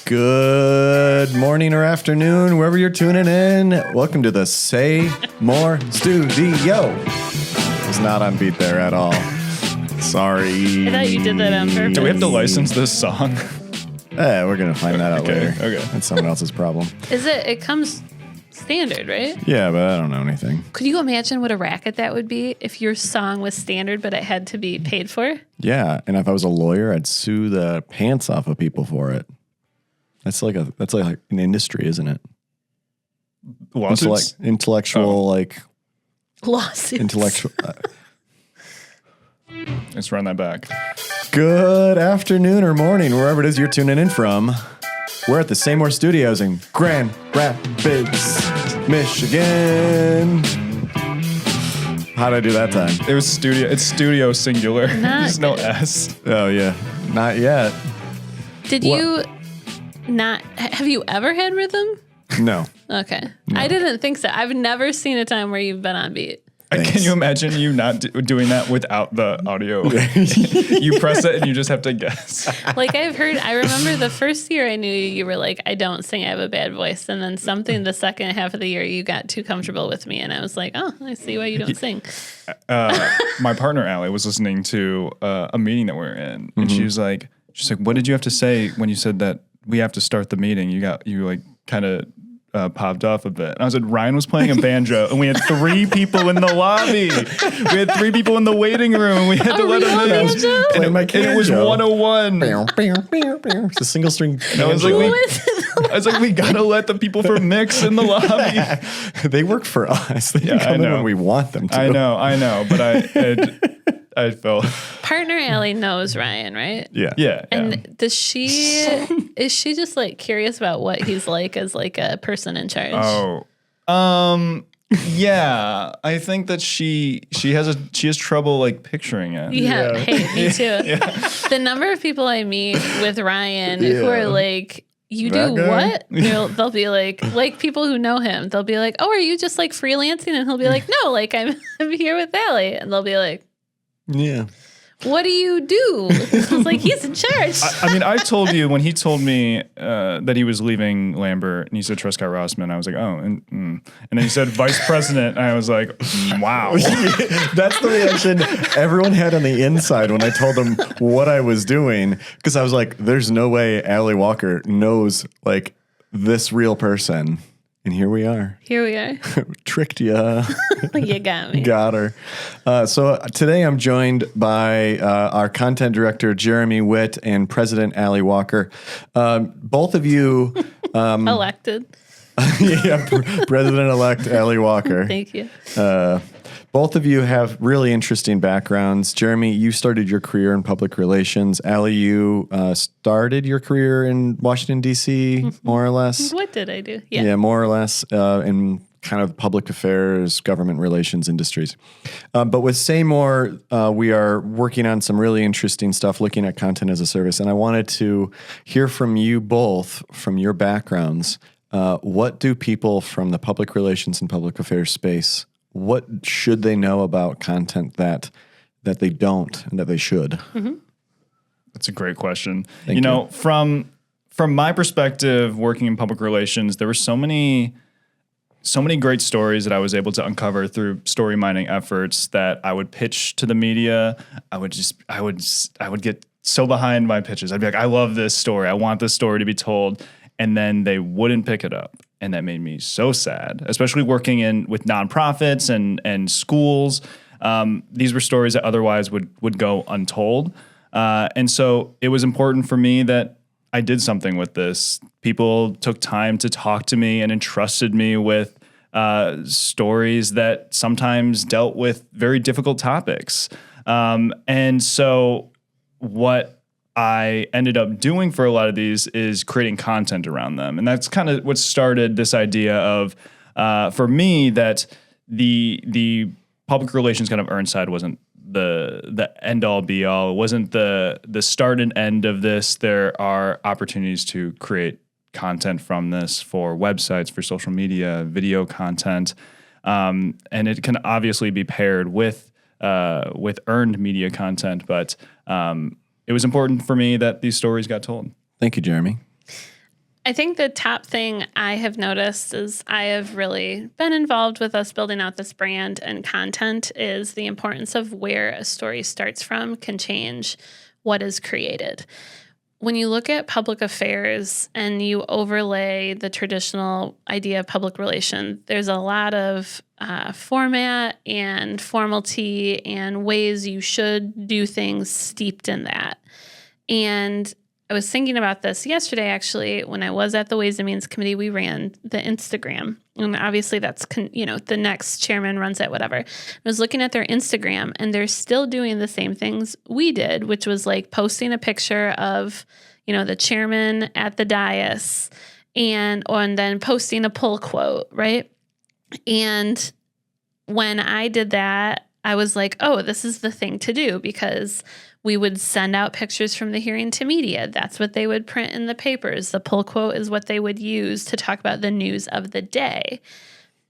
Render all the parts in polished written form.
Good morning or afternoon, wherever you're tuning in. Welcome to the Say More Studio. It was not on beat there at all. Sorry. I thought you did that on purpose. Do we have to license this song? We're going to find that out later. Okay. That's someone else's problem. It comes standard, right? Yeah, but I don't know anything. Could you imagine what a racket that would be if your song was standard, but it had to be paid for? Yeah, and if I was a lawyer, I'd sue the pants off of people for it. That's like an industry, isn't it? Lawsuits? Intellectual. Lawsuits. Intellectual. Let's run that back. Good afternoon or morning, wherever it is you're tuning in from. We're at the Say More Studios in Grand Rapids, Michigan. How'd I do that time? It was studio. It's studio singular. There's no good. S. Oh, yeah. Not yet. Did you not? Have you ever had rhythm? No. Okay. No. I didn't think so. I've never seen a time where you've been on beat. Thanks. Can you imagine you not doing that without the audio? You press it and you just have to guess. I remember the first year I knew you were like, I don't sing, I have a bad voice. And then the second half of the year, you got too comfortable with me. And I was like, oh, I see why you don't sing. My partner, Allie, was listening to a meeting that we were in. And she's like, what did you have to say when you said that we have to start the meeting? You kind of popped off a bit. And I said, Ryan was playing a banjo and we had 3 people in the lobby. We had 3 people in the waiting room. And we had to let them in. And it was 101. It's a single string. I was like, we gotta let the people for mix in the lobby. They work for us. They can come in when we want them to. I know. But I felt. Partner Allie knows Ryan, right? Yeah. And is she just like curious about what he's like as like a person in charge? Yeah. I think that she has trouble like picturing it. Yeah. Hey, me too. Yeah. The number of people I meet with Ryan who are like, you that do guy? What? They'll be like people who know him. They'll be like, oh, are you just like freelancing? And he'll be like, no, like I'm here with Allie. And they'll be like, yeah. What do you do? I was like, he's in charge. I told you when he told me that he was leaving Lambert and he said Truscott Rossman, I was like, oh, and then he said vice president. And I was like, wow. That's the reaction everyone had on the inside when I told them what I was doing. Because I was like, there's no way Allie Walker knows like this real person. And here we are. Tricked ya. You got me. Got her. So today I'm joined by our content director, Jeremy Witt, and President Allie Walker. Both of you... Elected. Yeah, President-elect Allie Walker. Thank you. Both of you have really interesting backgrounds. Jeremy, you started your career in public relations. Allie, you started your career in Washington, D.C., more or less. What did I do? Yeah, more or less in kind of public affairs, government relations industries. But with Say More, we are working on some really interesting stuff, looking at content as a service. And I wanted to hear from you both, from your backgrounds. What do people from the public relations and public affairs space, what should they know about content that they don't and that they should? Mm-hmm. That's a great question. Thank you. From my perspective, working in public relations, there were so many great stories that I was able to uncover through story mining efforts that I would pitch to the media. I would get so behind my pitches. I'd be like, I love this story. I want this story to be told. And then they wouldn't pick it up. And that made me so sad, especially working with nonprofits and schools. These were stories that otherwise would go untold. And so it was important for me that I did something with this. People took time to talk to me and entrusted me with stories that sometimes dealt with very difficult topics. And so what I ended up doing for a lot of these is creating content around them. And that's kind of what started this idea of, for me, that the public relations kind of earn side wasn't the end all be all. It wasn't the start and end of this. There are opportunities to create content from this for websites, for social media, video content. And it can obviously be paired with earned media content, but it was important for me that these stories got told. Thank you, Jeremy. I think the top thing I have noticed is I have really been involved with us building out this brand and content is the importance of where a story starts from can change what is created. When you look at public affairs and you overlay the traditional idea of public relation, there's a lot of format and formality and ways you should do things steeped in that. And I was thinking about this yesterday, actually, when I was at the Ways and Means Committee. We ran the Instagram, and obviously that's, the next chairman runs it, whatever. I was looking at their Instagram, and they're still doing the same things we did, which was like posting a picture of, the chairman at the dais and then posting a pull quote, right? And when I did that, I was like, oh, this is the thing to do, because we would send out pictures from the hearing to media. That's what they would print in the papers. The pull quote is what they would use to talk about the news of the day.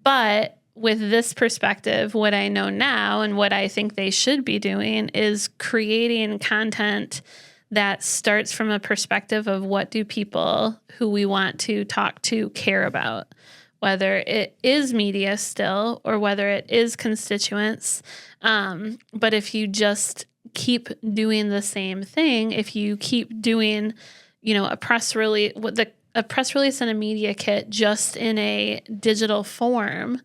But with this perspective, what I know now and what I think they should be doing is creating content that starts from a perspective of what do people who we want to talk to care about, whether it is media still or whether it is constituents. But if you just keep doing the same thing, if you keep doing, a press release and a media kit just in a digital form,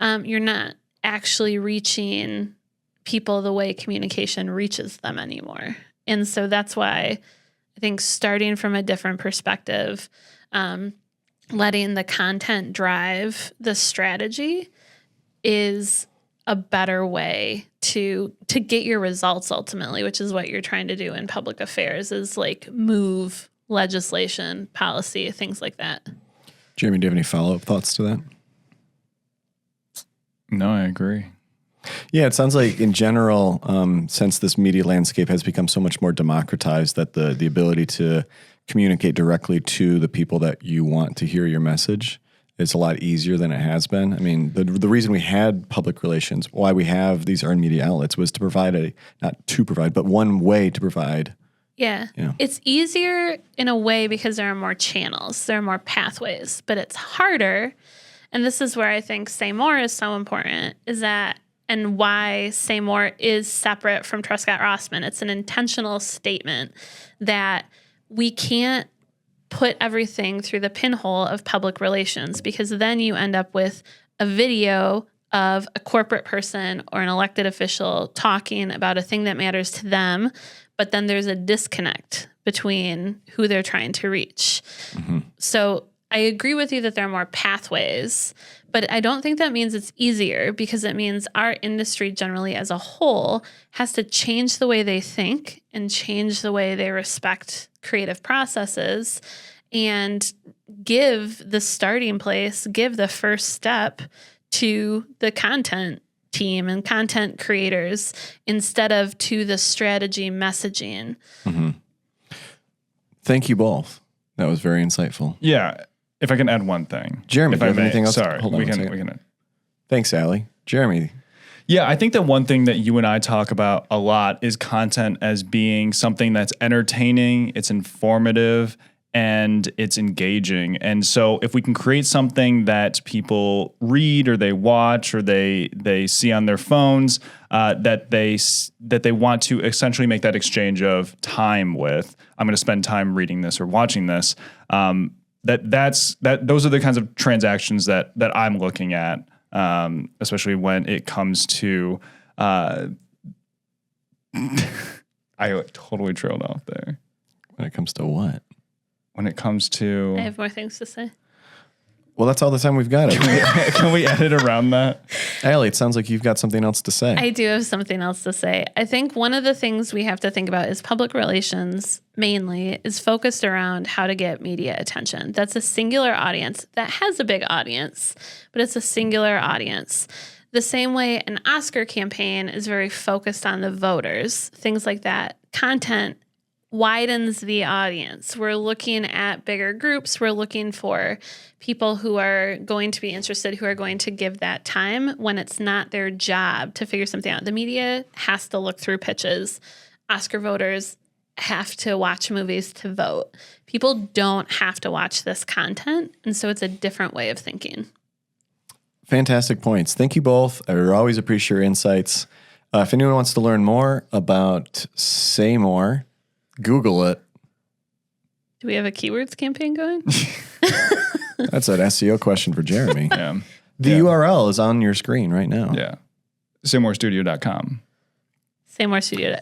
you're not actually reaching people the way communication reaches them anymore. And so that's why I think starting from a different perspective, letting the content drive the strategy is a better way to get your results ultimately, which is what you're trying to do in public affairs, is like move legislation, policy, things like that. Jeremy, do you have any follow-up thoughts to that? No, I agree. Yeah, it sounds like in general, since this media landscape has become so much more democratized, that the ability to communicate directly to the people that you want to hear your message is a lot easier than it has been. I mean, the reason we had public relations, why we have these earned media outlets, was to provide but one way to provide. Yeah. It's easier in a way because there are more channels, there are more pathways, but it's harder. And this is where I think Say More is so important, is that, and why Say More is separate from Truscott Rossman. It's an intentional statement that we can't put everything through the pinhole of public relations, because then you end up with a video of a corporate person or an elected official talking about a thing that matters to them, but then there's a disconnect between who they're trying to reach. Mm-hmm. So I agree with you that there are more pathways, but I don't think that means it's easier, because it means our industry generally as a whole has to change the way they think and change the way they respect creative processes and give the starting place, give the first step to the content team and content creators instead of to the strategy messaging. Mm-hmm. Thank you both. That was very insightful. Yeah. If I can add one thing. Jeremy, if I may. anything else? Sorry. Hold on we can. Thanks, Allie. Jeremy. Yeah, I think that one thing that you and I talk about a lot is content as being something that's entertaining, it's informative, and it's engaging. And so if we can create something that people read or they watch or they see on their phones, that they want to essentially make that exchange of time with, I'm going to spend time reading this or watching this. Those are the kinds of transactions that I'm looking at, especially when it comes to. I totally trailed off there. When it comes to what? When it comes to... I have more things to say. Well, that's all the time we've got. Can we edit around that? Allie, it sounds like you've got something else to say. I do have something else to say. I think one of the things we have to think about is public relations mainly is focused around how to get media attention. That's a singular audience that has a big audience, but it's a singular audience. The same way an Oscar campaign is very focused on the voters, things like that. Content widens the audience. We're looking at bigger groups. We're looking for people who are going to be interested, who are going to give that time when it's not their job to figure something out. The media has to look through pitches. Oscar voters have to watch movies to vote. People don't have to watch this content. And so it's a different way of thinking. Fantastic points. Thank you both. I always appreciate your insights. If anyone wants to learn more about Say More, Google it. Do we have a keywords campaign going? That's an SEO question for Jeremy. Yeah. The URL is on your screen right now. Yeah. SayMoreStudio.com. Say More Studio.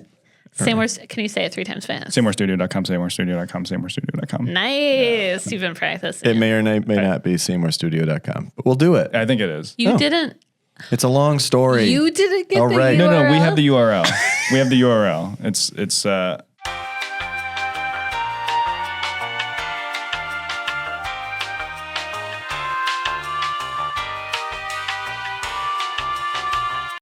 Say More. Can you say it 3 times fast? SayMoreStudio.com, SayMoreStudio.com, SayMoreStudio.com. Nice. You've been practicing. It may or may not be SayMoreStudio.com, but we'll do it. I think it is. You didn't. It's a long story. You didn't get All the right. URL. No, we have the URL. We have the URL. It's